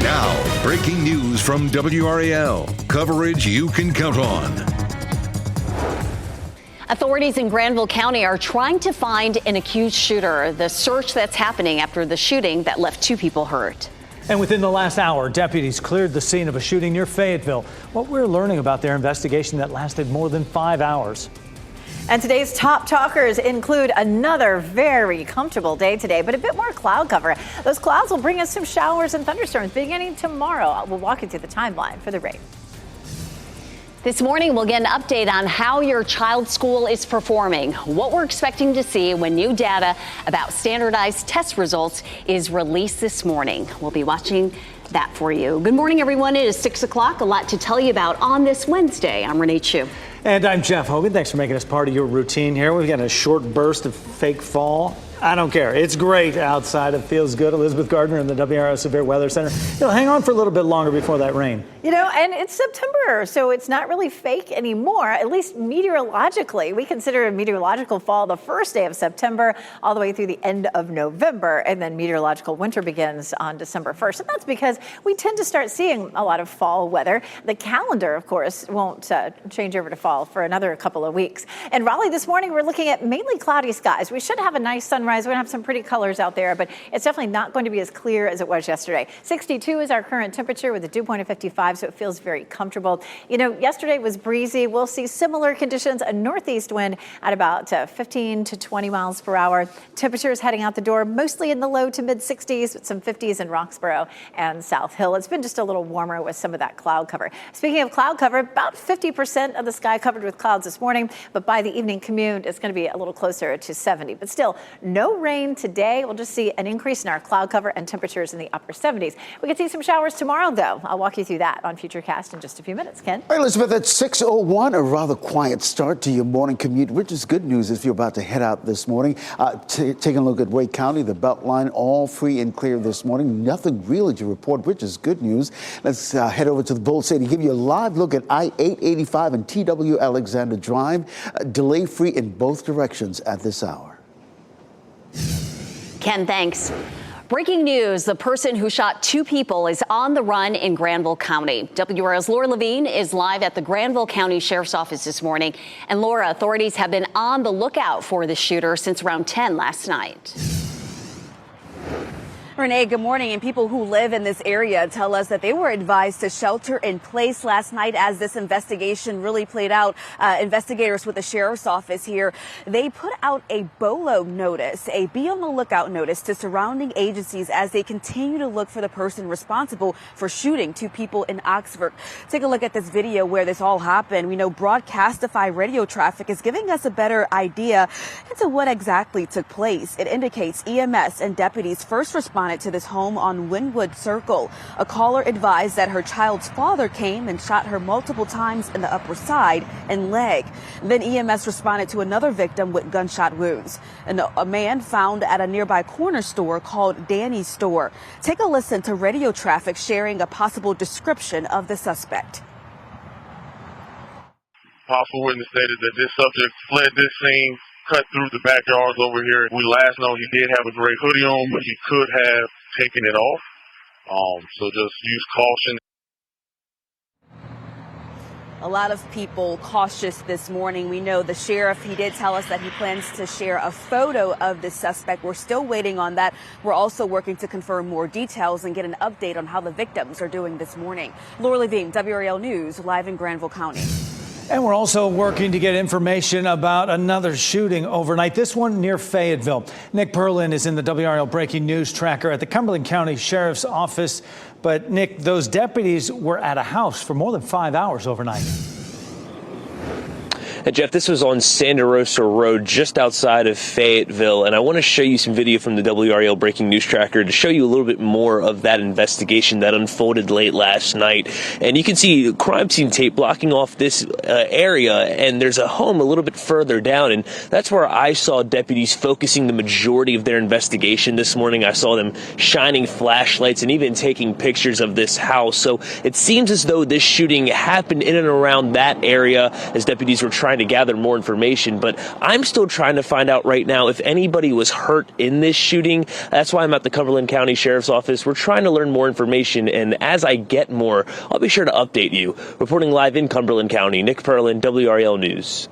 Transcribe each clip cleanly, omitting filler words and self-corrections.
Now, breaking news from WRAL. Coverage you can count on. Authorities in Granville County are trying to find an accused shooter. The search that's happening after the shooting that left 2 people hurt. And within the last hour, deputies cleared the scene of a shooting near Fayetteville. What we're learning about their investigation that lasted more than 5 hours. And today's top talkers include another very comfortable day today, but a bit more cloud cover. Those clouds will bring us some showers and thunderstorms beginning tomorrow. We'll walk you through the timeline for the rain. This morning, we'll get an update on how your child's school is performing, what we're expecting to see when new data about standardized test results is released this morning. We'll be watching that for you. Good morning, everyone. It is 6 o'clock. A lot to tell you about on this Wednesday. I'm Renee Chu. And I'm Jeff Hogan. Thanks for making us part of your routine here. We've got a short burst of fake fall. I don't care. It's great outside. It feels good. Elizabeth Gardner in the WRAL Severe Weather Center. You'll hang on for a little bit longer before that rain. You know, and it's September, so it's not really fake anymore, at least meteorologically. We consider a meteorological fall the first day of September all the way through the end of November, and then meteorological winter begins on December 1st. And that's because we tend to start seeing a lot of fall weather. The calendar, of course, won't change over to fall for another couple of weeks. In Raleigh this morning, we're looking at mainly cloudy skies. We should have a nice sunrise. We're going to have some pretty colors out there, but it's definitely not going to be as clear as it was yesterday. 62 is our current temperature with a dew point of 55, so it feels very comfortable. You know, yesterday was breezy. We'll see similar conditions, a northeast wind at about 15 to 20 miles per hour. Temperatures heading out the door, mostly in the low to mid 60s, with some 50s in Roxborough and South Hill. It's been just a little warmer with some of that cloud cover. Speaking of cloud cover, about 50% of the sky covered with clouds this morning, but by the evening commute, it's going to be a little closer to 70. But still, no rain today. We'll just see an increase in our cloud cover and temperatures in the upper 70s. We could see some showers tomorrow, though. I'll walk you through that on Futurecast in just a few minutes. Ken? All right, Elizabeth, at 6:01, a rather quiet start to your morning commute, which is good news if you're about to head out this morning. Taking a look at Wake County, the Beltline, all free and clear this morning. Nothing really to report, which is good news. Let's head over to the Bold City to give you a live look at I-885 and TW Alexander Drive. Delay-free in both directions at this hour. Ken, thanks. Breaking news, the person who shot 2 people is on the run in Granville County. WRAL's Laura Levine is live at the Granville County Sheriff's Office this morning. And Laura, authorities have been on the lookout for the shooter since around 10 last night. Renee, good morning. And people who live in this area tell us that they were advised to shelter in place last night as this investigation really played out. Investigators with the sheriff's office here, they put out a BOLO notice, a be on the lookout notice to surrounding agencies as they continue to look for the person responsible for shooting 2 people in Oxford. Take a look at this video where this all happened. We know Broadcastify radio traffic is giving us a better idea into what exactly took place. It indicates EMS and deputies first responded to this home on Wynwood Circle. A caller advised that her child's father came and shot her multiple times in the upper side and leg. Then EMS responded to another victim with gunshot wounds. And a man found at a nearby corner store called Danny's Store. Take a listen to radio traffic sharing a possible description of the suspect. Possible witness stated that this subject fled this scene, cut through the backyards over here. We last know he did have a gray hoodie on, but he could have taken it off. So just use caution. A lot of people cautious this morning. We know the sheriff, he did tell us that he plans to share a photo of the suspect. We're still waiting on that. We're also working to confirm more details and get an update on how the victims are doing this morning. Laura Levine, WRAL News, live in Granville County. And we're also working to get information about another shooting overnight, this one near Fayetteville. Nick Perlin is in the WRAL Breaking News Tracker at the Cumberland County Sheriff's Office. But, Nick, those deputies were at a house for more than 5 hours overnight. Jeff, this was on Santa Rosa Road just outside of Fayetteville, and I want to show you some video from the WRAL Breaking News Tracker to show you a little bit more of that investigation that unfolded late last night. And you can see crime scene tape blocking off this area, and there's a home a little bit further down, and that's where I saw deputies focusing the majority of their investigation this morning. I saw them shining flashlights and even taking pictures of this house. So it seems as though this shooting happened in and around that area as deputies were trying trying to gather more information, but I'm still trying to find out right now if anybody was hurt in this shooting. That's why I'm at the Cumberland County Sheriff's Office. We're trying to learn more information, and as I get more, I'll be sure to update you. Reporting live in Cumberland County, Nick Perlin, WRAL News.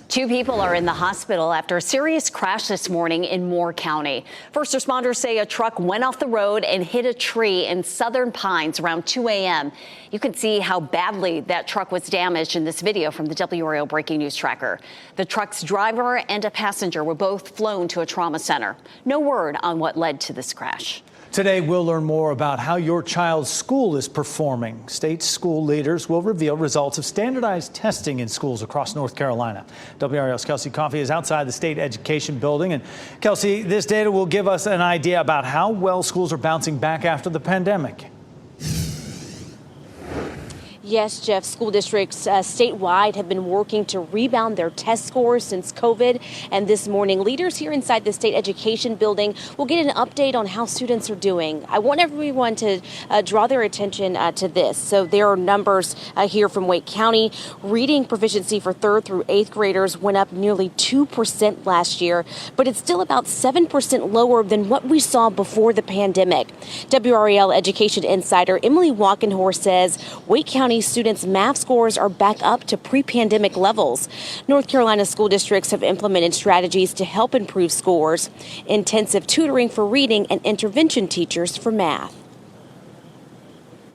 2 people are in the hospital after a serious crash this morning in Moore County. First responders say a truck went off the road and hit a tree in Southern Pines around 2 a.m. You can see how badly that truck was damaged in this video from the WRAL Breaking News Tracker. The truck's driver and a passenger were both flown to a trauma center. No word on what led to this crash. Today, we'll learn more about how your child's school is performing. State school leaders will reveal results of standardized testing in schools across North Carolina. WRAL's Kelsey Coffey is outside the state education building. And Kelsey, this data will give us an idea about how well schools are bouncing back after the pandemic. Yes, Jeff, school districts statewide have been working to rebound their test scores since COVID. And this morning, leaders here inside the state education building will get an update on how students are doing. I want everyone to draw their attention to this. So there are numbers here from Wake County. Reading proficiency for 3rd through 8th graders went up nearly 2% last year, but it's still about 7% lower than what we saw before the pandemic. WRAL education insider Emily Walkenhorst says Wake County students' math scores are back up to pre-pandemic levels. North Carolina school districts have implemented strategies to help improve scores, intensive tutoring for reading and intervention teachers for math.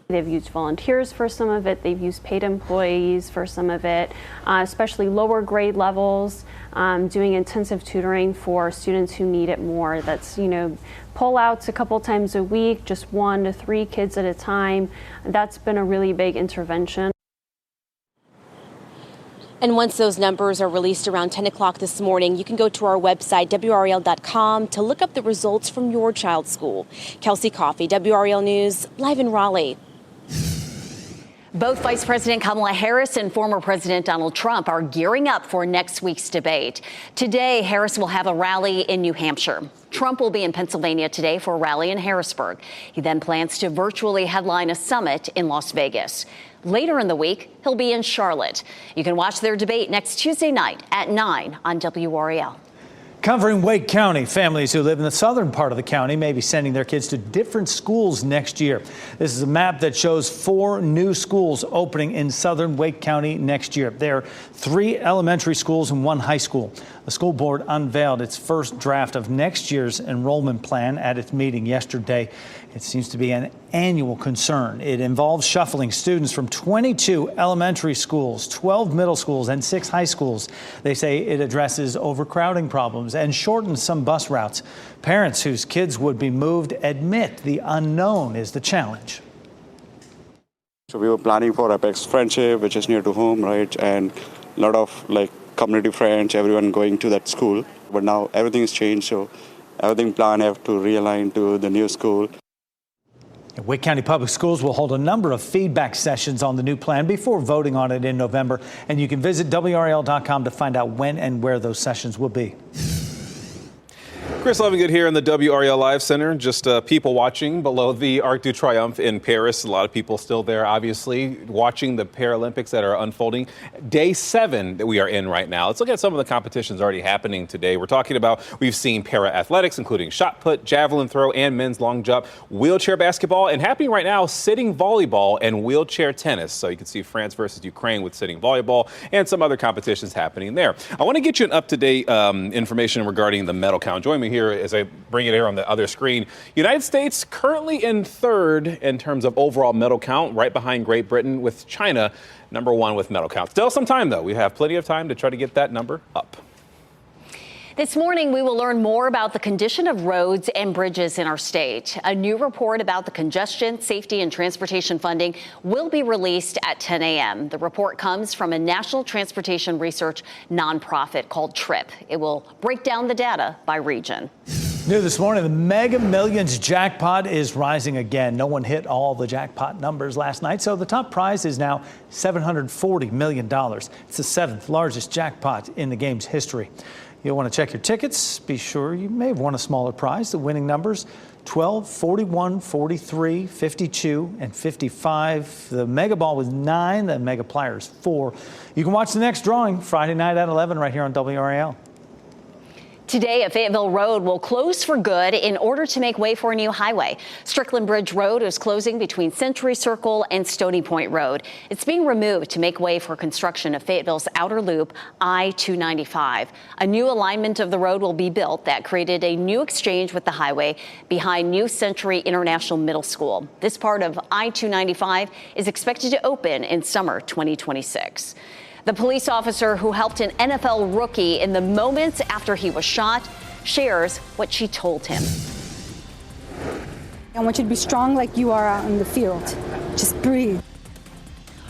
They've used volunteers for some of it. They've used paid employees for some of it, especially lower grade levels, doing intensive tutoring for students who need it more. That's, pull-outs a couple times a week, just 1 to 3 kids at a time. That's been a really big intervention. And once those numbers are released around 10 o'clock this morning, you can go to our website, WRAL.com, to look up the results from your child's school. Kelsey Coffey, WRAL News, live in Raleigh. Both Vice President Kamala Harris and former President Donald Trump are gearing up for next week's debate. Today, Harris will have a rally in New Hampshire. Trump will be in Pennsylvania today for a rally in Harrisburg. He then plans to virtually headline a summit in Las Vegas. Later in the week, he'll be in Charlotte. You can watch their debate next Tuesday night at 9 on WRAL. Covering Wake County, families who live in the southern part of the county may be sending their kids to different schools next year. This is a map that shows 4 new schools opening in southern Wake County next year. There are 3 elementary schools and 1 high school. The school board unveiled its first draft of next year's enrollment plan at its meeting yesterday. It seems to be an annual concern. It involves shuffling students from 22 elementary schools, 12 middle schools, and 6 high schools. They say it addresses overcrowding problems and shortens some bus routes. Parents whose kids would be moved admit the unknown is the challenge. So we were planning for Apex Friendship, which is near to home, right? And a lot of community friends, everyone going to that school. But now everything's changed, so everything planned have to realign to the new school. Wake County Public Schools will hold a number of feedback sessions on the new plan before voting on it in November. And you can visit WRAL.com to find out when and where those sessions will be. Chris Lovingood here in the WRAL Live Center, just people watching below the Arc de Triomphe in Paris. A lot of people still there, obviously, watching the Paralympics that are unfolding. Day 7 that we are in right now. Let's look at some of the competitions already happening today. We're talking about, we've seen para-athletics, including shot put, javelin throw, and men's long jump, wheelchair basketball, and happening right now, sitting volleyball and wheelchair tennis. So you can see France versus Ukraine with sitting volleyball and some other competitions happening there. I want to get you an up-to-date information regarding the medal count. Join me here as I bring it here on the other screen. United States currently in 3rd in terms of overall medal count, right behind Great Britain, with China number 1 with medal count. Still some time, though. We have plenty of time to try to get that number up. This morning, we will learn more about the condition of roads and bridges in our state. A new report about the congestion, safety, and transportation funding will be released at 10 a.m. The report comes from a national transportation research nonprofit called TRIP. It will break down the data by region. New this morning, the Mega Millions jackpot is rising again. No one hit all the jackpot numbers last night, so the top prize is now $740 million. It's the 7th largest jackpot in the game's history. You'll want to check your tickets. Be sure you may have won a smaller prize. The winning numbers 12, 41, 43, 52, and 55. The Mega Ball was 9. The Mega Pliers 4. You can watch the next drawing Friday night at 11 right here on WRAL. Today, a Fayetteville road will close for good in order to make way for a new highway. Strickland Bridge Road is closing between Century Circle and Stony Point Road. It's being removed to make way for construction of Fayetteville's outer loop, I-295. A new alignment of the road will be built that created a new exchange with the highway behind New Century International Middle School. This part of I-295 is expected to open in summer 2026. The police officer who helped an NFL rookie in the moments after he was shot shares what she told him. I want you to be strong like you are out in the field. Just breathe.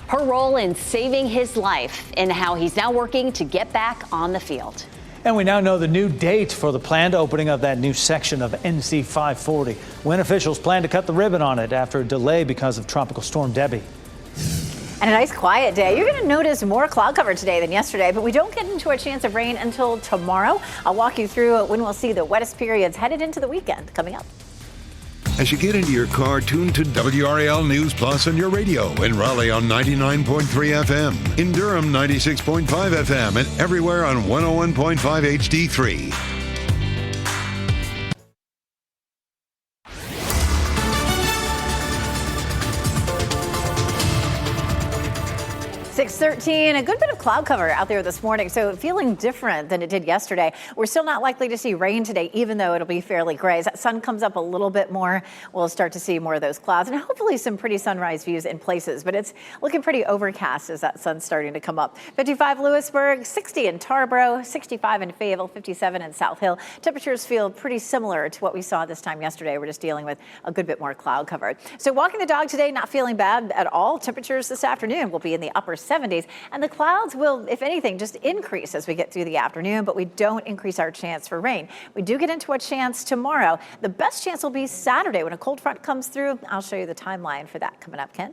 Her role in saving his life and how he's now working to get back on the field. And we now know the new date for the planned opening of that new section of NC 540, when officials plan to cut the ribbon on it after a delay because of Tropical Storm Debbie. And a nice quiet day. You're going to notice more cloud cover today than yesterday, but we don't get into a chance of rain until tomorrow. I'll walk you through when we'll see the wettest periods headed into the weekend coming up. As you get into your car, tune to WRAL News Plus on your radio in Raleigh on 99.3 FM, in Durham 96.5 FM, and everywhere on 101.5 HD3. 6:13, a good bit of cloud cover out there this morning, so feeling different than it did yesterday. We're still not likely to see rain today, even though it'll be fairly gray. As that sun comes up a little bit more, we'll start to see more of those clouds and hopefully some pretty sunrise views in places, but it's looking pretty overcast as that sun's starting to come up. 55 Lewisburg, 60 in Tarboro, 65 in Fayetteville, 57 in South Hill. Temperatures feel pretty similar to what we saw this time yesterday. We're just dealing with a good bit more cloud cover. So walking the dog today, not feeling bad at all. Temperatures this afternoon will be in the upper 70s, and the clouds will, if anything, just increase as we get through the afternoon, but we don't increase our chance for rain. We do get into a chance tomorrow. The best chance will be Saturday when a cold front comes through. I'll show you the timeline for that coming up, Ken.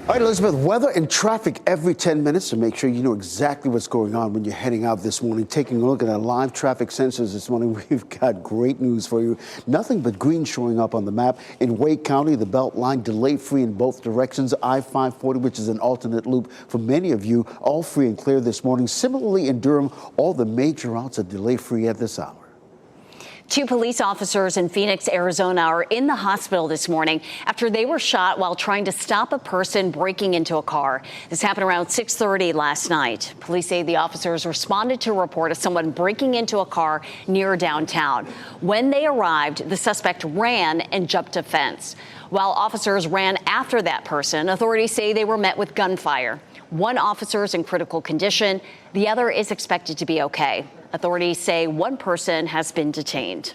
All right, Elizabeth, weather and traffic every 10 minutes to make sure you know exactly what's going on when you're heading out this morning. Taking a look at our live traffic sensors this morning, we've got great news for you. Nothing but green showing up on the map. In Wake County, the Beltline delay-free in both directions. I-540, which is an alternate loop for many of you, all free and clear this morning. Similarly, in Durham, all the major routes are delay-free at this hour. 2 police officers in Phoenix, Arizona are in the hospital this morning after they were shot while trying to stop a person breaking into a car. This happened around 6:30 last night. Police say the officers responded to a report of someone breaking into a car near downtown. When they arrived, the suspect ran and jumped a fence. While officers ran after that person, authorities say they were met with gunfire. One officer is in critical condition. The other is expected to be okay. Authorities say one person has been detained.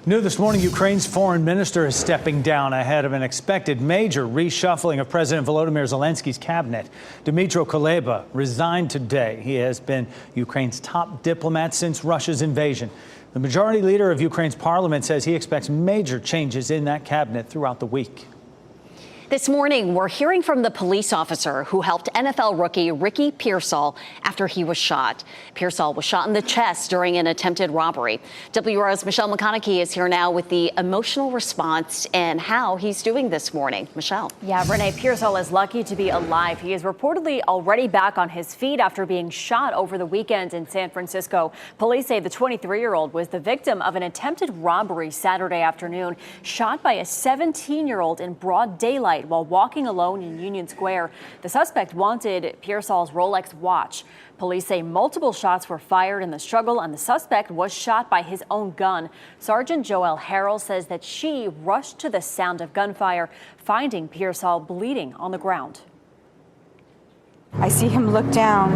New this morning, Ukraine's foreign minister is stepping down ahead of an expected major reshuffling of President Volodymyr Zelensky's cabinet. Dmytro Kuleba resigned today. He has been Ukraine's top diplomat since Russia's invasion. The majority leader of Ukraine's parliament says he expects major changes in that cabinet throughout the week. This morning, we're hearing from the police officer who helped NFL rookie Ricky Pearsall after he was shot. Pearsall was shot in the chest during an attempted robbery. WRAL's Michelle McConaughey is here now with the emotional response and how he's doing this morning. Michelle. Yeah, Renee, Pearsall is lucky to be alive. He is reportedly already back on his feet after being shot over the weekend in San Francisco. Police say the 23-year-old was the victim of an attempted robbery Saturday afternoon, shot by a 17-year-old in broad daylight while walking alone in Union Square. The suspect wanted Pearsall's Rolex watch. Police say multiple shots were fired in the struggle, and the suspect was shot by his own gun. Sergeant Joelle Harrell says that she rushed to the sound of gunfire, finding Pearsall bleeding on the ground. I see him look down,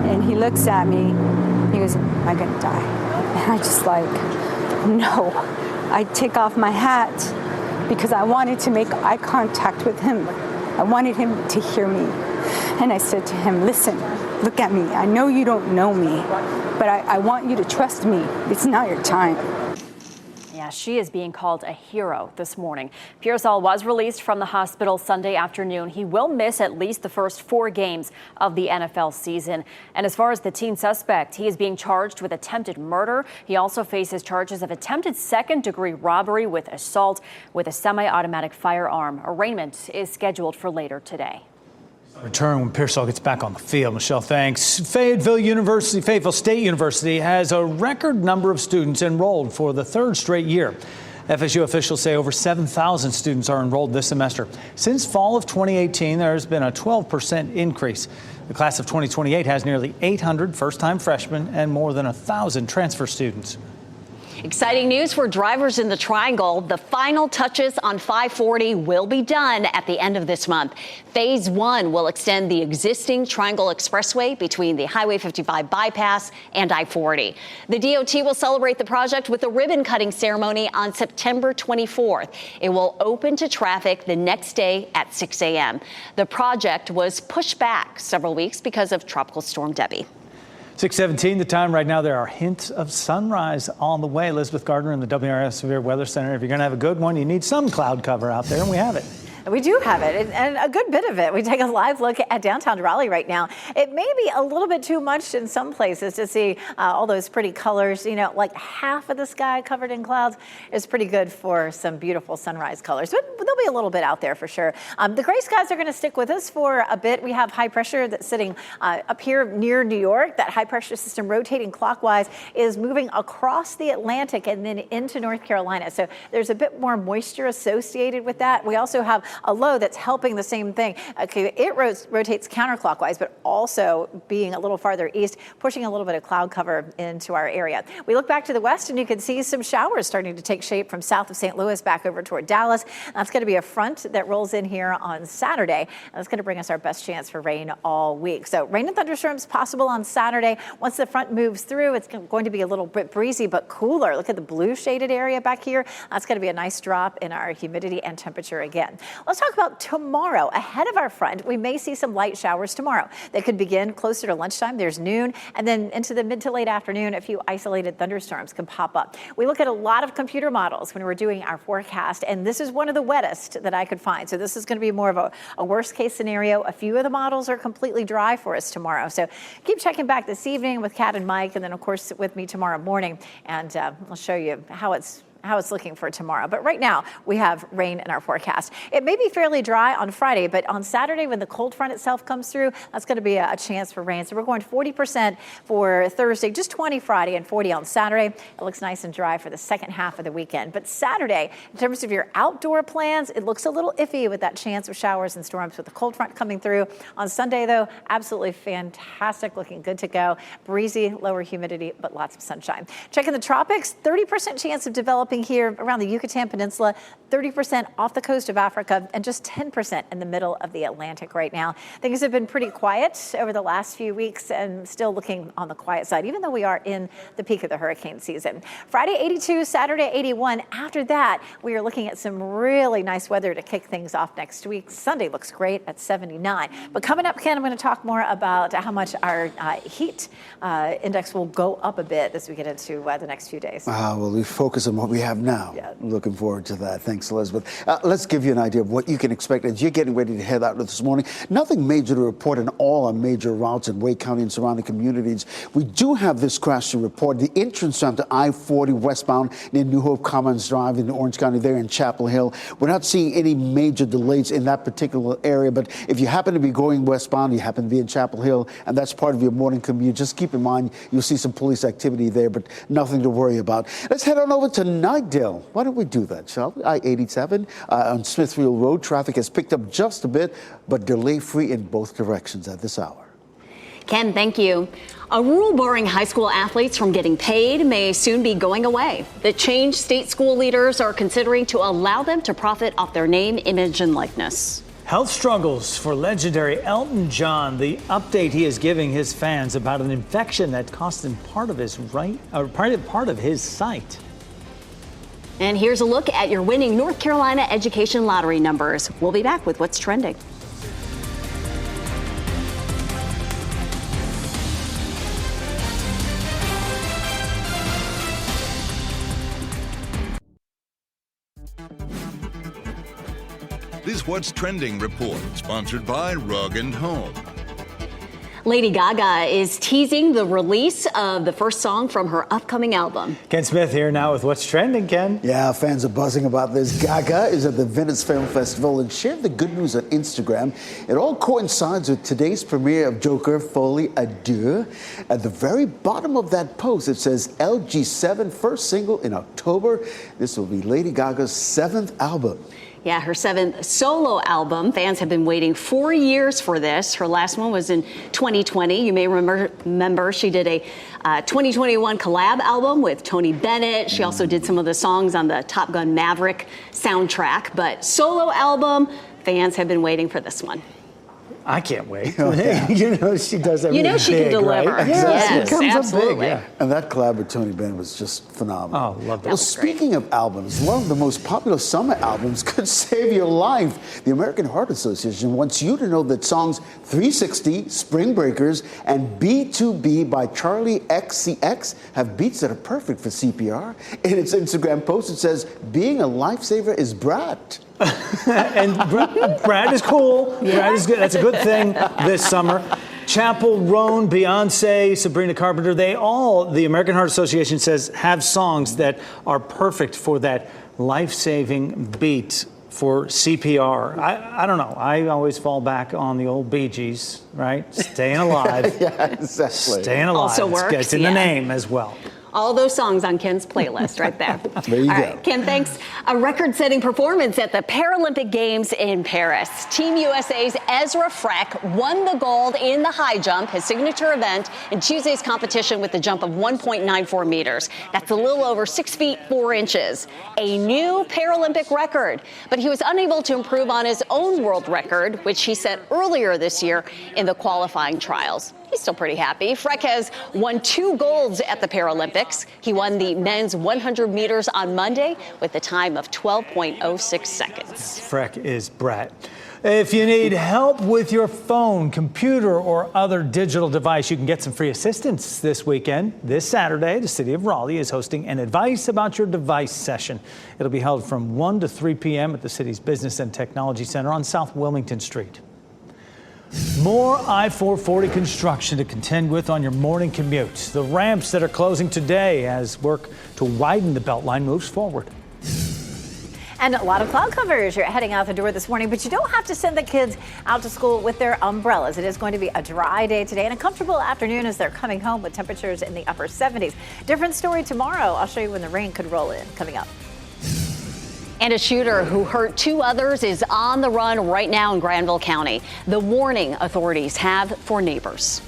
and he looks at me. He goes, "Am I gonna die?" And I just like, no. I take off my hat because I wanted to make eye contact with him. I wanted him to hear me. And I said to him, "Listen, look at me. I know you don't know me, but I want you to trust me. It's not your time." Yeah, Yeah, she is being called a hero this morning. Pearsall was released from the hospital Sunday afternoon. He will miss at least the first 4 games of the NFL season. And as far as the teen suspect, he is being charged with attempted murder. He also faces charges of attempted second-degree robbery with assault with a semi-automatic firearm. Arraignment is scheduled for later today. Return when Pearsall gets back on the field. Michelle, thanks. Fayetteville State University has a record number of students enrolled for the 3rd straight year. FSU officials say over 7,000 students are enrolled this semester. Since fall of 2018, there's been a 12% increase. The class of 2028 has nearly 800 first-time freshmen and more than 1,000 transfer students. Exciting news for drivers in the Triangle. The final touches on 540 will be done at the end of this month. Phase 1 will extend the existing Triangle Expressway between the Highway 55 bypass and I-40. The DOT will celebrate the project with a ribbon-cutting ceremony on September 24th. It will open to traffic the next day at 6 a.m. The project was pushed back several weeks because of Tropical Storm Debbie. 6:17 the time right now. There are hints of sunrise on the way. Elizabeth Gardner in the WRAL Severe Weather Center. If you're going to have a good one, you need some cloud cover out there, and we have it. We do have it, and a good bit of it. We take a live look at downtown Raleigh right now. It may be a little bit too much in some places to see all those pretty colors. You know, like half of the sky covered in clouds is pretty good for some beautiful sunrise colors. But there'll be a little bit out there for sure. The gray skies are going to stick with us for a bit. We have high pressure that's sitting up here near New York. That high pressure system rotating clockwise is moving across the Atlantic and then into North Carolina. So there's a bit more moisture associated with that. We also have a low that's helping the same thing. Okay, it rotates counterclockwise, but also being a little farther east, pushing a little bit of cloud cover into our area. We look back to the west and you can see some showers starting to take shape from south of St. Louis back over toward Dallas. That's going to be a front that rolls in here on Saturday. And that's going to bring us our best chance for rain all week. So rain and thunderstorms possible on Saturday. Once the front moves through, it's going to be a little bit breezy, but cooler. Look at the blue shaded area back here. That's going to be a nice drop in our humidity and temperature again. Let's talk about tomorrow. Ahead of our front, we may see some light showers tomorrow. They could begin closer to lunchtime. There's noon, and then into the mid to late afternoon, a few isolated thunderstorms can pop up. We look at a lot of computer models when we're doing our forecast, and this is one of the wettest that I could find. So this is going to be more of a worst case scenario. A few of the models are completely dry for us tomorrow. So keep checking back this evening with Kat and Mike, and then of course with me tomorrow morning, and I'll show you how it's looking for tomorrow. But right now, we have rain in our forecast. It may be fairly dry on Friday, but on Saturday, when the cold front itself comes through, that's going to be a chance for rain. So we're going 40% for Thursday, just 20 Friday and 40 on Saturday. It looks nice and dry for the second half of the weekend. But Saturday, in terms of your outdoor plans, it looks a little iffy with that chance of showers and storms with the cold front coming through. On Sunday, though, absolutely fantastic, looking good to go. Breezy, lower humidity, but lots of sunshine. Checking the tropics, 30% chance of developing here around the Yucatan Peninsula, 30% off the coast of Africa, and just 10% in the middle of the Atlantic right now. Things have been pretty quiet over the last few weeks and still looking on the quiet side, even though we are in the peak of the hurricane season. Friday, 82, Saturday, 81. After that, we are looking at some really nice weather to kick things off next week. Sunday looks great at 79. But coming up, Ken, I'm going to talk more about how much our heat index will go up a bit as we get into the next few days. Well, we focus on what we have now. Yeah. Looking forward to that. Thanks, Elizabeth. Let's give you an idea of what you can expect as you're getting ready to head out this morning. Nothing major to report in all our major routes in Wake County and surrounding communities. We do have this crash to report. The entrance ramp to I-40 westbound near New Hope Commons Drive in Orange County there in Chapel Hill. We're not seeing any major delays in that particular area, but if you happen to be going westbound, you happen to be in Chapel Hill, and that's part of your morning commute, just keep in mind you'll see some police activity there, but nothing to worry about. Let's head on over to Nightdale. Why don't we do that, shall we? I-87 on Smithfield Road. Traffic has picked up just a bit, but delay-free in both directions at this hour. Ken, thank you. A rule barring high school athletes from getting paid may soon be going away. The change state school leaders are considering to allow them to profit off their name, image, and likeness. Health struggles for legendary Elton John. The update he is giving his fans about an infection that cost him part of his sight. And here's a look at your winning North Carolina education lottery numbers. We'll be back with what's trending. This What's Trending report, sponsored by Rug & Home. Lady Gaga is teasing the release of the first song from her upcoming album. Ken Smith here now with What's Trending, Ken. Yeah, fans are buzzing about this. Gaga is at the Venice Film Festival and shared the good news on Instagram. It all coincides with today's premiere of Joker Folie à Deux. At the very bottom of that post, it says LG7, first single in October. This will be Lady Gaga's 7th album. Yeah, her 7th solo album. Fans have been waiting 4 years for this. Her last one was in 2020. You may remember she did a 2021 collab album with Tony Bennett. She also did some of the songs on the Top Gun Maverick soundtrack. But solo album, fans have been waiting for this one. I can't wait. You know, she does everything. You know she big, can deliver. Right? Yes, it comes absolutely. up big, yeah. And that collab with Tony Bennett was just phenomenal. Oh, love that. Well, speaking of albums, one of the most popular summer albums could save your life. The American Heart Association wants you to know that songs 360, Spring Breakers, and B2B by Charlie XCX have beats that are perfect for CPR. In its Instagram post, it says, being a lifesaver is Brad. And Brad is cool. Yeah. Brad is good. That's a good thing this summer. Chapel Roan, Beyonce, Sabrina Carpenter, the American Heart Association says, have songs that are perfect for that life-saving beat for CPR. I don't know. I always fall back on the old Bee Gees, right? Staying alive. Yeah, exactly. Staying alive. Also works, It's in the name as well. All those songs on Ken's playlist right there. There you All go. right, Ken, thanks. A record-setting performance at the Paralympic Games in Paris. Team USA's Ezra Freck won the gold in the high jump, his signature event, in Tuesday's competition with a jump of 1.94 meters. That's a little over 6 feet 4 inches. A new Paralympic record. But he was unable to improve on his own world record, which he set earlier this year in the qualifying trials. He's still pretty happy. Freck has won 2 golds at the Paralympics. He won the men's 100 meters on Monday with a time of 12.06 seconds. Freck is Brad. If you need help with your phone, computer, or other digital device, you can get some free assistance this weekend. This Saturday, the city of Raleigh is hosting an Advice About Your Device session. It'll be held from 1 to 3 p.m. at the city's Business and Technology Center on South Wilmington Street. More I-440 construction to contend with on your morning commute. The ramps that are closing today as work to widen the Beltline moves forward. And a lot of cloud cover as you're heading out the door this morning, but you don't have to send the kids out to school with their umbrellas. It is going to be a dry day today and a comfortable afternoon as they're coming home with temperatures in the upper 70s. Different story tomorrow. I'll show you when the rain could roll in coming up. And a shooter who hurt 2 others is on the run right now in Granville County. The warning authorities have for neighbors.